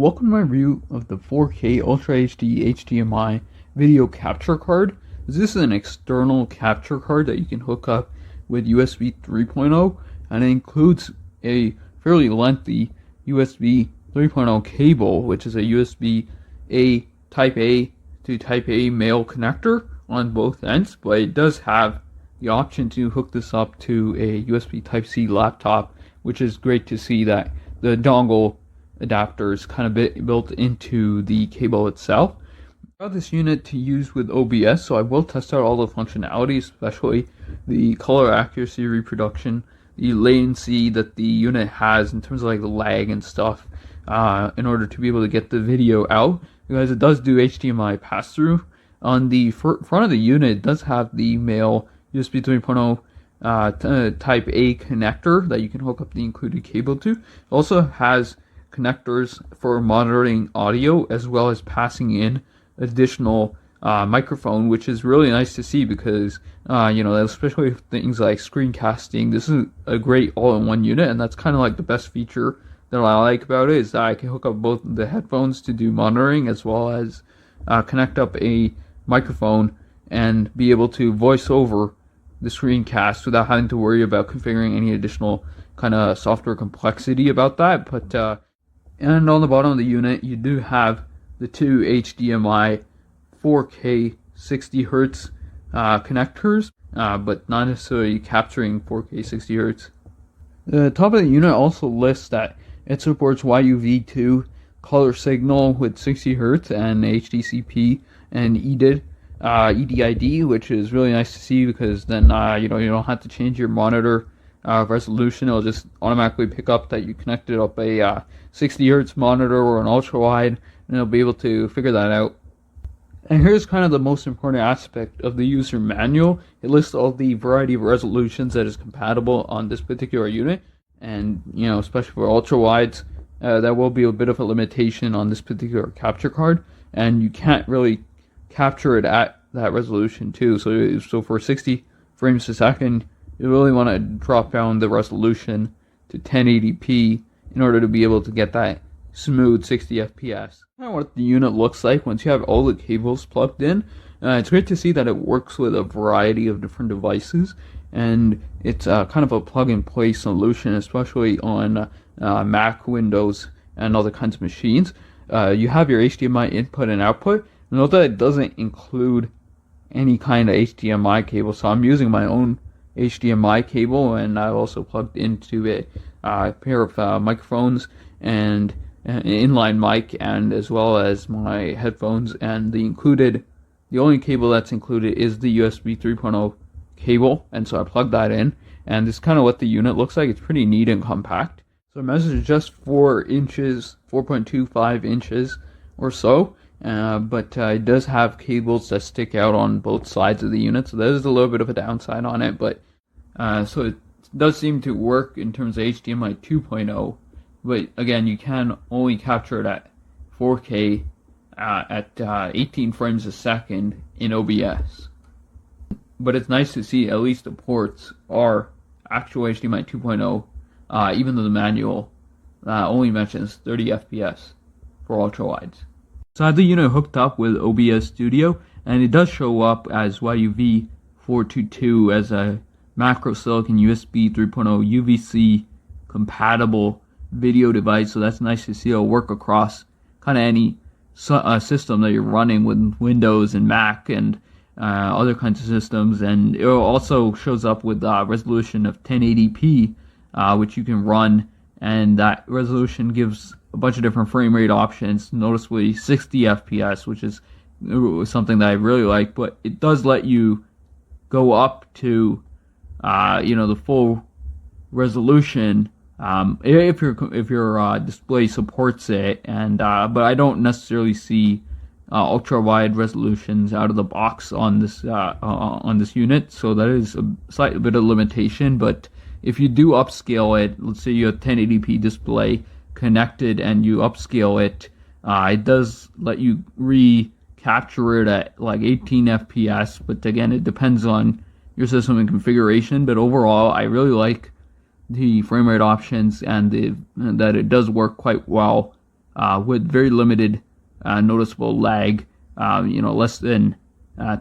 Welcome to my review of the 4K Ultra HD HDMI video capture card. This is an external capture card that you can hook up with USB 3.0, and it includes a fairly lengthy USB 3.0 cable, which is a USB Type A to Type A male connector on both ends, but it does have the option to hook this up to a USB Type C laptop, which is great to see that the dongle adapter is kind of built into the cable itself. I got this unit to use with OBS, so I will test out all the functionality, especially the color accuracy reproduction, the latency that the unit has in terms of like the lag and stuff, in order to be able to get the video out, because it does do HDMI pass-through. On the front of the unit, it does have the male USB 3.0 Type A connector that you can hook up the included cable to. It also has connectors for monitoring audio as well as passing in additional microphone, which is really nice to see because especially with things like screencasting, this is a great all-in-one unit, and that's kind of like the best feature that I like about it, is that I can hook up both the headphones to do monitoring as well as connect up a microphone and be able to voice over the screencast without having to worry about configuring any additional kind of software complexity about that. But and on the bottom of the unit, you do have the two HDMI 4K 60 Hz connectors, but not necessarily capturing 4K 60 Hz. The top of the unit also lists that it supports YUV2 color signal with 60 Hz and HDCP and EDID, which is really nice to see because then you don't have to change your monitor resolution. It'll just automatically pick up that you connected up a 60 Hz monitor or an ultra wide, and it'll be able to figure that out. And here's kind of the most important aspect of the user manual. It lists all the variety of resolutions that is compatible on this particular unit, and especially for ultra wides, that will be a bit of a limitation on this particular capture card, and you can't really capture it at that resolution too. So for 60 frames a second, you really want to drop down the resolution to 1080p in order to be able to get that smooth 60 FPS. Kind of what the unit looks like once you have all the cables plugged in. It's great to see that it works with a variety of different devices, and it's kind of a plug-and-play solution, especially on Mac, Windows, and other kinds of machines. You have your HDMI input and output. Note that it doesn't include any kind of HDMI cable, so I'm using my own HDMI cable, and I've also plugged into a pair of microphones and an inline mic, and as well as my headphones. And the only cable that's included is the USB 3.0 cable, and so I plugged that in, and this is kind of what the unit looks like. It's pretty neat and compact. So it measures just 4 inches, 4.25 inches or so. But it does have cables that stick out on both sides of the unit, so there's a little bit of a downside on it, but so it does seem to work in terms of HDMI 2.0, but again, you can only capture it at 4K at 18 frames a second in OBS. But it's nice to see at least the ports are actual HDMI 2.0, even though the manual only mentions 30 FPS for ultra wides. So I have the unit hooked up with OBS Studio, and it does show up as YUV422 as a macro silicon USB 3.0 UVC compatible video device. So that's nice to see. It'll work across kind of any system that you're running with Windows and Mac and other kinds of systems. And it also shows up with resolution of 1080p, which you can run, and that resolution gives a bunch of different frame rate options, noticeably 60 FPS, which is something that I really like, but it does let you go up to the full resolution if your display supports it, and but I don't necessarily see ultra wide resolutions out of the box on this unit, so that is a slight bit of limitation. But if you do upscale it, let's say you have 1080p display connected and you upscale it, it does let you recapture it at like 18 FPS, but again, it depends on your system and configuration. But overall, I really like the frame rate options and that it does work quite well with very limited noticeable lag, less than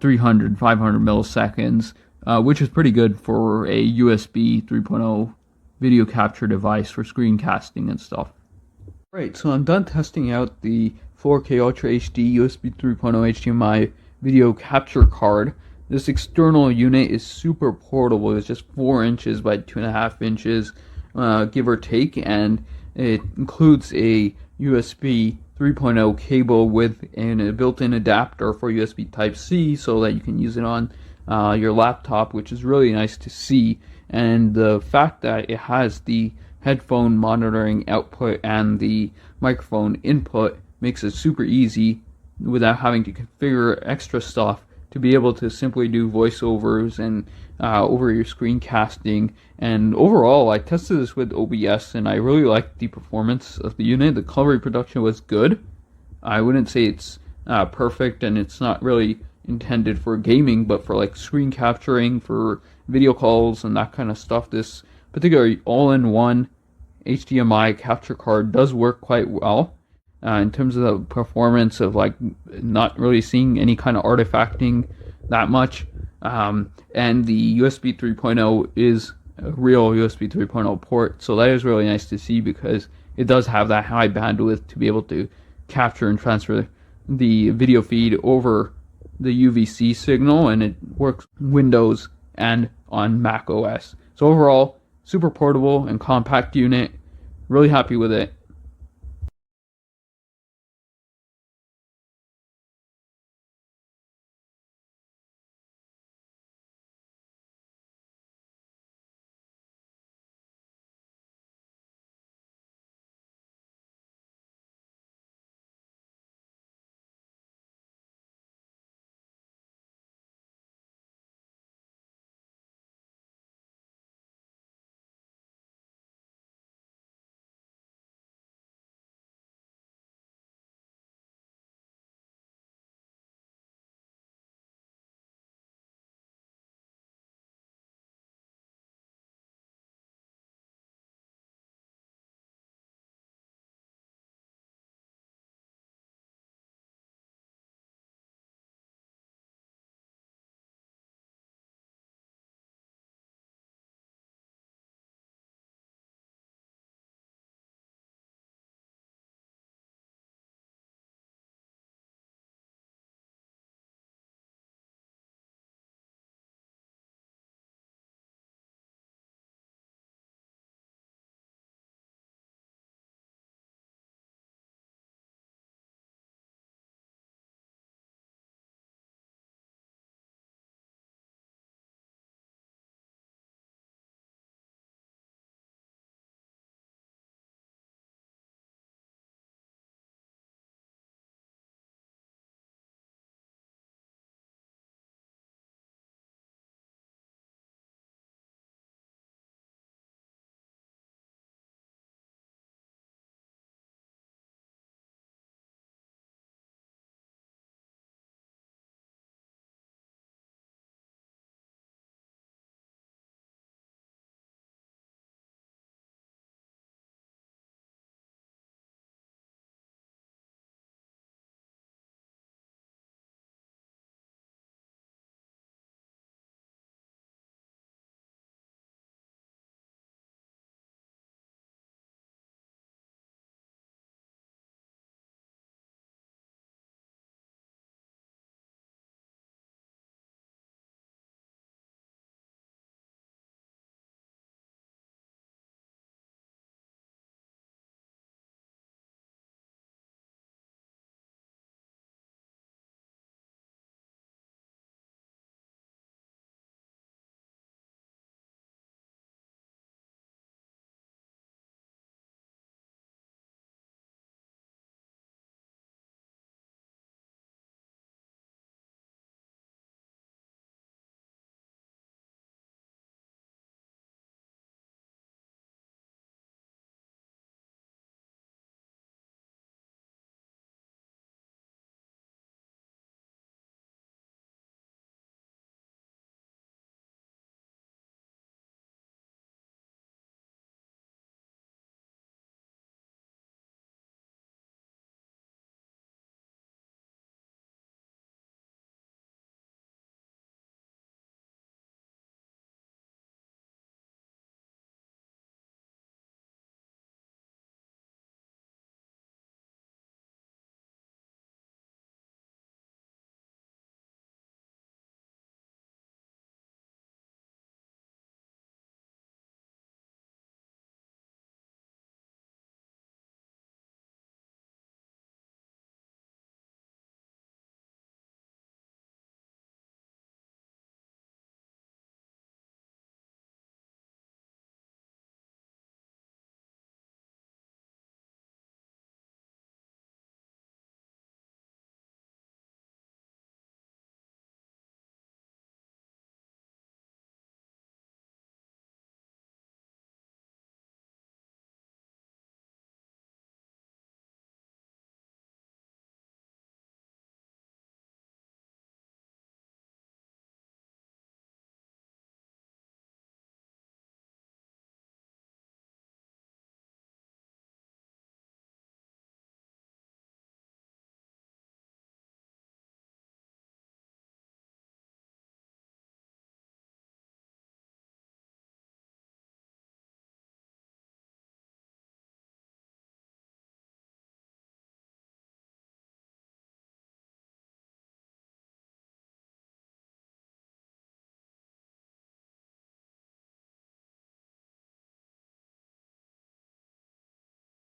300, 500 milliseconds, which is pretty good for a USB 3.0 video capture device for screencasting and stuff. Right, so I'm done testing out the 4K Ultra HD USB 3.0 HDMI video capture card. This external unit is super portable. It's just 4 inches by 2.5 inches, give or take, and it includes a USB 3.0 cable with a built-in adapter for USB Type-C so that you can use it on your laptop, which is really nice to see. And the fact that it has the headphone monitoring output and the microphone input makes it super easy without having to configure extra stuff to be able to simply do voiceovers and over your screencasting. And overall, I tested this with OBS and I really liked the performance of the unit. The color reproduction was good. I wouldn't say it's perfect, and it's not really intended for gaming, but for like screen capturing, for video calls and that kind of stuff, this particular all-in-one HDMI capture card does work quite well. In terms of the performance of like not really seeing any kind of artifacting that much, and the USB 3.0 is a real USB 3.0 port, so that is really nice to see because it does have that high bandwidth to be able to capture and transfer the video feed over the UVC signal, and it works Windows and on Mac OS. So overall, super portable and compact unit. Really happy with it.